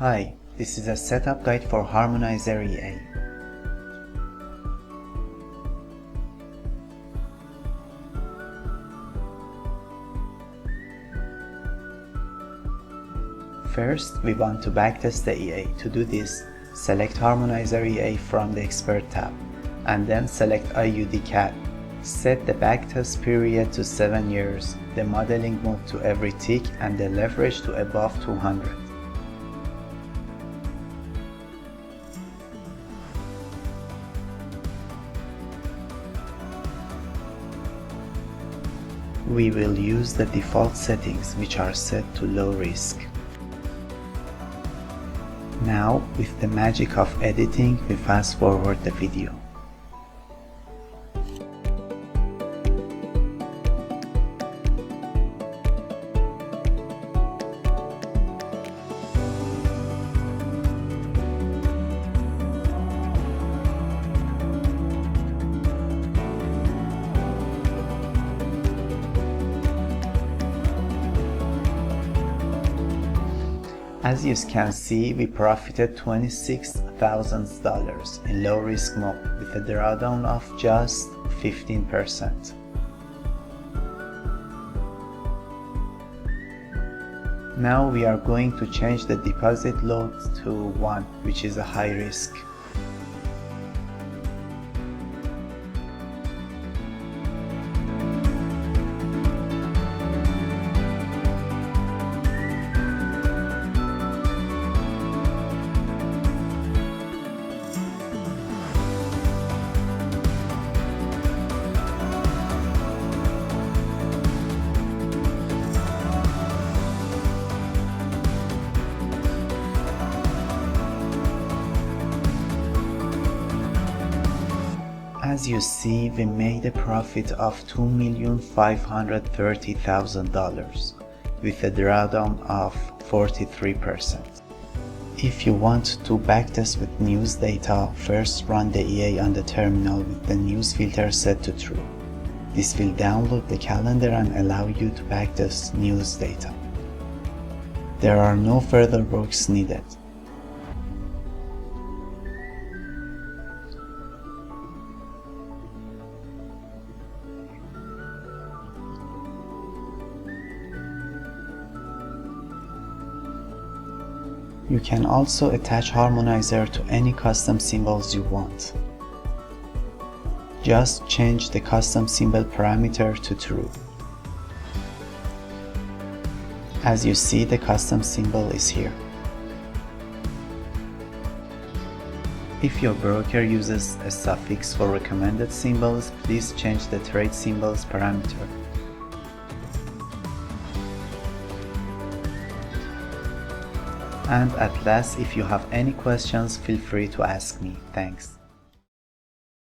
Hi, this is a setup guide for Harmonizer EA. First, we want to backtest the EA. To do this, select Harmonizer EA from the Expert tab, and then select IUD-CAD. Set the backtest period to 7 years, the modeling mode to every tick, and the leverage to above 200. We will use the default settings, which are set to low risk. Now, with the magic of editing, we fast forward the video. As you can see, we profited $26,000 in low risk mode with a drawdown of just 15%. Now we are going to change the deposit load to 1, which is a high risk. As you see, we made a profit of $2,530,000 with a drawdown of 43%. If you want to backtest with news data, first run the EA on the terminal with the news filter set to true. This will download the calendar and allow you to backtest news data. There are no further works needed. You can also attach Harmonizer to any custom symbols you want. Just change the custom symbol parameter to true. As you see, the custom symbol is here. If your broker uses a suffix for recommended symbols, please change the trade symbols parameter. And at last, if you have any questions, feel free to ask me. Thanks.